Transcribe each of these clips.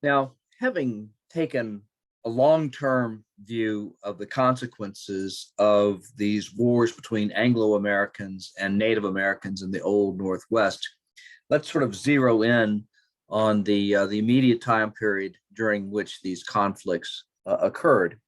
Now, having taken a long-term view of the consequences of these wars between Anglo-Americans and Native Americans in the Old Northwest, let's sort of zero in on the immediate time period during which these conflicts occurred.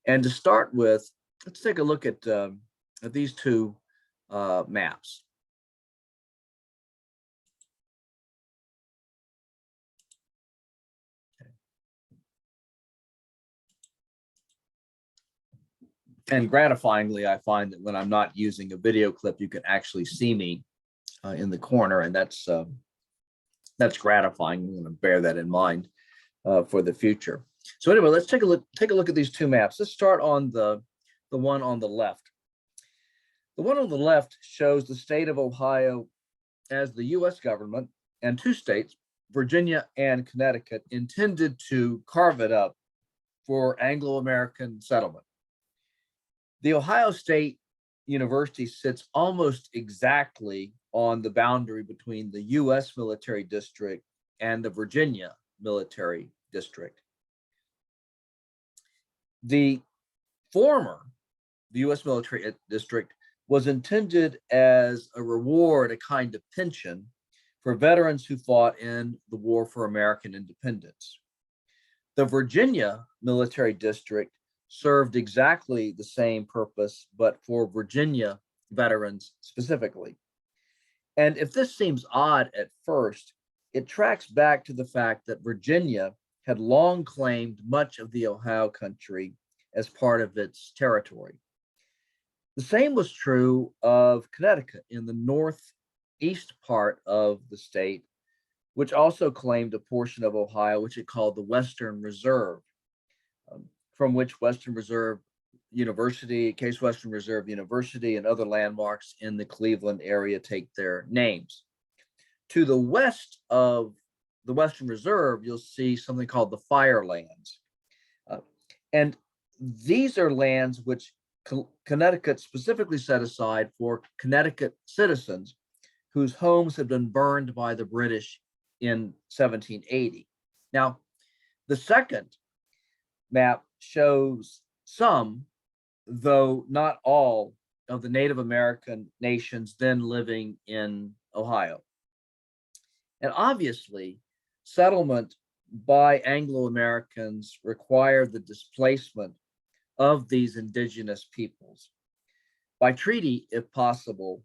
And to start with, let's take a look at these two maps. And gratifyingly, I find that when I'm not using a video clip, you can actually see me in the corner, and that's gratifying. I'm going to bear that in mind for the future. So anyway, let's take a look at these two maps. Let's start on the one on the left. The one on the left shows the state of Ohio as the U.S. government and two states, Virginia and Connecticut, intended to carve it up for Anglo-American settlement. The Ohio State University sits almost exactly on the boundary between the U.S. military district and the Virginia military district. The former, the U.S. military district, was intended as a reward, a kind of pension for veterans who fought in the War for American Independence. The Virginia military district served exactly the same purpose, but for Virginia veterans specifically. And if this seems odd at first, it tracks back to the fact that Virginia had long claimed much of the Ohio country as part of its territory. The same was true of Connecticut in the northeast part of the state, which also claimed a portion of Ohio, which it called the Western Reserve, from which Western Reserve University, Case Western Reserve University, and other landmarks in the Cleveland area take their names. To the west of the Western Reserve, you'll see something called the Firelands. And these are lands which Connecticut specifically set aside for Connecticut citizens whose homes had been burned by the British in 1780. Now, the second map shows some, though not all, of the Native American nations then living in Ohio. And obviously, settlement by Anglo-Americans required the displacement of these indigenous peoples by treaty, if possible,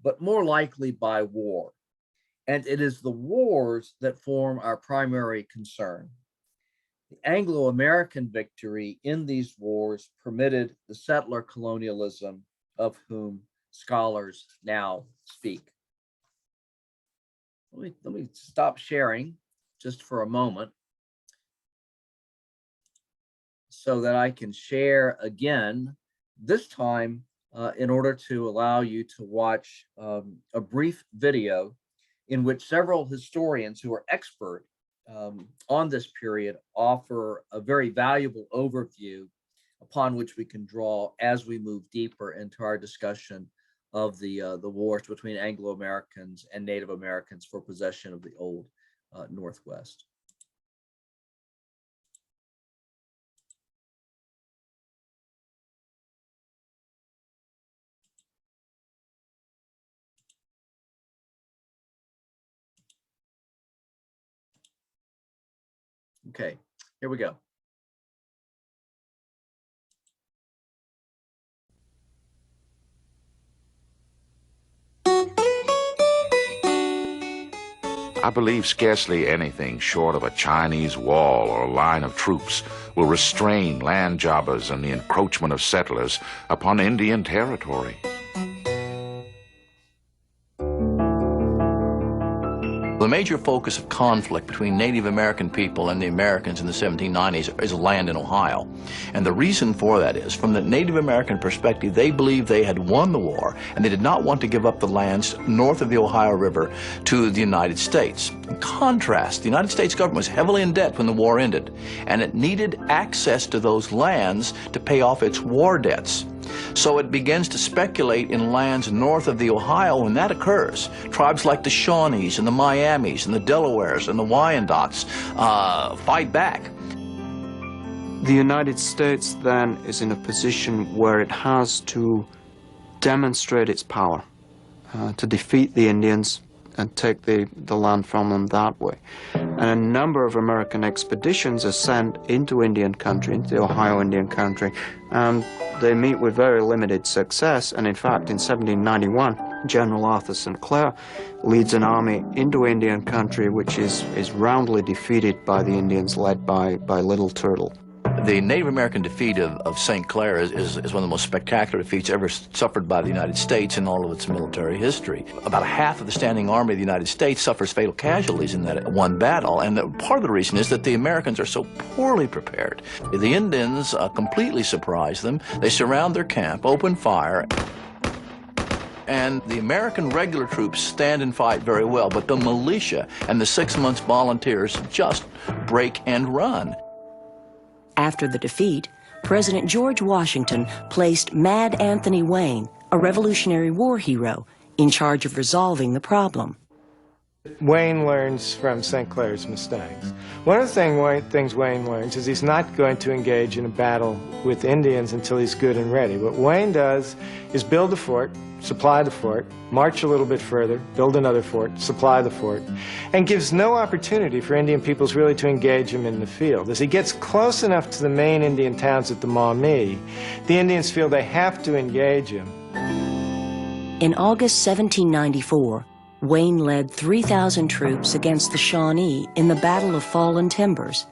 but more likely by war. And it is the wars that form our primary concern. The Anglo-American victory in these wars permitted the settler colonialism of whom scholars now speak. Let me stop sharing just for a moment so that I can share again, this time in order to allow you to watch a brief video in which several historians who are expert on this period offer a very valuable overview upon which we can draw as we move deeper into our discussion of the wars between Anglo-Americans and Native Americans for possession of the Old Northwest. Okay, here we go. I believe scarcely anything short of a Chinese wall or a line of troops will restrain land jobbers and the encroachment of settlers upon Indian territory. The major focus of conflict between Native American people and the Americans in the 1790s is land in Ohio. And the reason for that is, from the Native American perspective, they believed they had won the war, and they did not want to give up the lands north of the Ohio River to the United States. In contrast, the United States government was heavily in debt when the war ended, and it needed access to those lands to pay off its war debts. So it begins to speculate in lands north of the Ohio. When that occurs, tribes like the Shawnees and the Miamis and the Delawares and the Wyandots fight back. The United States then is in a position where it has to demonstrate its power, to defeat the Indians and take the land from them that way. And a number of American expeditions are sent into Indian country, into the Ohio Indian country, and they meet with very limited success. And in fact, in 1791, General Arthur St. Clair leads an army into Indian country, which is roundly defeated by the Indians led by Little Turtle. The Native American defeat of St. Clair is one of the most spectacular defeats ever suffered by the United States in all of its military history. About half of the standing army of the United States suffers fatal casualties in that one battle, and part of the reason is that the Americans are so poorly prepared. The Indians completely surprise them. They surround their camp, open fire, and the American regular troops stand and fight very well, but the militia and the 6 months volunteers just break and run. After the defeat, President George Washington placed Mad Anthony Wayne, a Revolutionary War hero, in charge of resolving the problem. Wayne learns from St. Clair's mistakes. One of the things Wayne learns is he's not going to engage in a battle with Indians until he's good and ready. What Wayne does is build a fort, supply the fort, march a little bit further, build another fort, supply the fort, and gives no opportunity for Indian peoples really to engage him in the field. As he gets close enough to the main Indian towns at the Maumee, the Indians feel they have to engage him. In August 1794, Wayne led 3,000 troops against the Shawnee in the Battle of Fallen Timbers.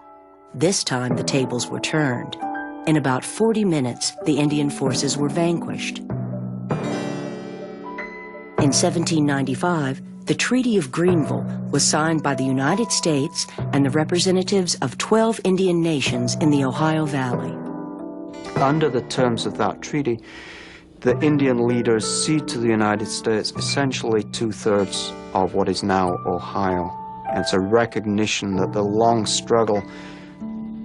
This time the tables were turned. In about 40 minutes, the Indian forces were vanquished. In 1795, the Treaty of Greenville was signed by the United States and the representatives of 12 Indian nations in the Ohio Valley. Under the terms of that treaty, the Indian leaders cede to the United States essentially 2/3 of what is now Ohio. And it's a recognition that the long struggle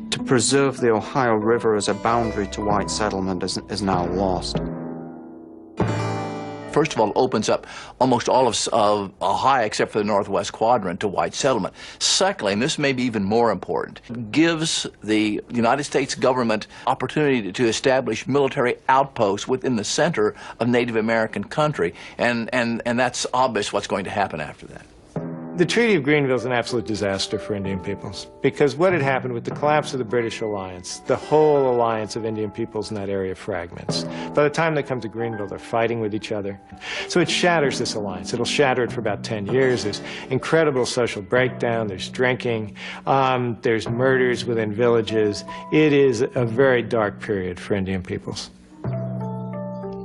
to preserve the Ohio River as a boundary to white settlement is now lost. First of all, it opens up almost all of Ohio, except for the northwest quadrant, to white settlement. Secondly, and this may be even more important, gives the United States government opportunity to establish military outposts within the center of Native American country, and that's obvious what's going to happen after that. The Treaty of Greenville is an absolute disaster for Indian peoples, because what had happened with the collapse of the British alliance, the whole alliance of Indian peoples in that area fragments. By the time they come to Greenville, they're fighting with each other. So it shatters this alliance. It'll shatter it for about 10 years. There's incredible social breakdown. There's drinking. There's murders within villages. It is a very dark period for Indian peoples.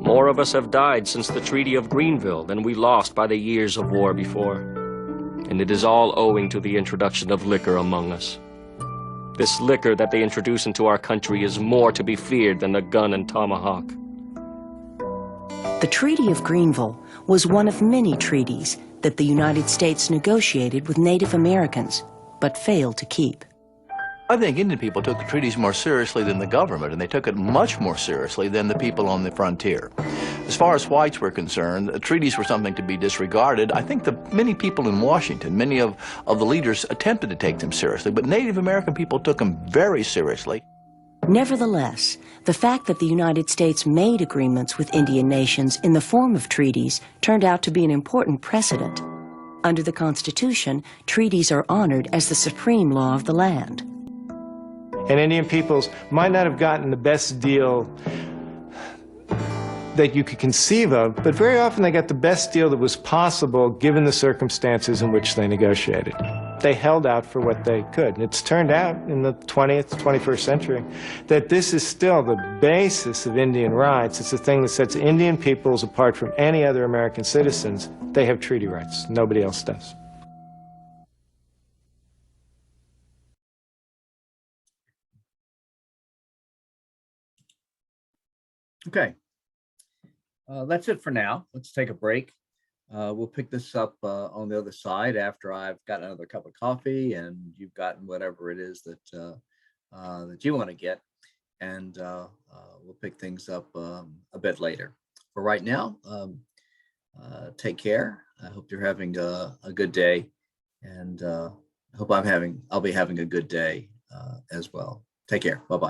More of us have died since the Treaty of Greenville than we lost by the years of war before. And it is all owing to the introduction of liquor among us. This liquor that they introduce into our country is more to be feared than the gun and tomahawk. The Treaty of Greenville was one of many treaties that the United States negotiated with Native Americans, but failed to keep. I think Indian people took the treaties more seriously than the government, and they took it much more seriously than the people on the frontier. As far as whites were concerned, the treaties were something to be disregarded. I think that many people in Washington, many of the leaders attempted to take them seriously, but Native American people took them very seriously. Nevertheless, the fact that the United States made agreements with Indian nations in the form of treaties turned out to be an important precedent. Under the Constitution, treaties are honored as the supreme law of the land. And Indian peoples might not have gotten the best deal that you could conceive of, but very often they got the best deal that was possible given the circumstances in which they negotiated. They held out for what they could. And it's turned out in the 20th, 21st century that this is still the basis of Indian rights. It's the thing that sets Indian peoples apart from any other American citizens. They have treaty rights. Nobody else does. Okay. That's it for now. Let's take a break. We'll pick this up on the other side after I've gotten another cup of coffee and you've gotten whatever it is that that you want to get. and we'll pick things up a bit later. For right now, take care. I hope you're having a good day, and I hope I'll be having a good day as well. Take care. Bye-bye.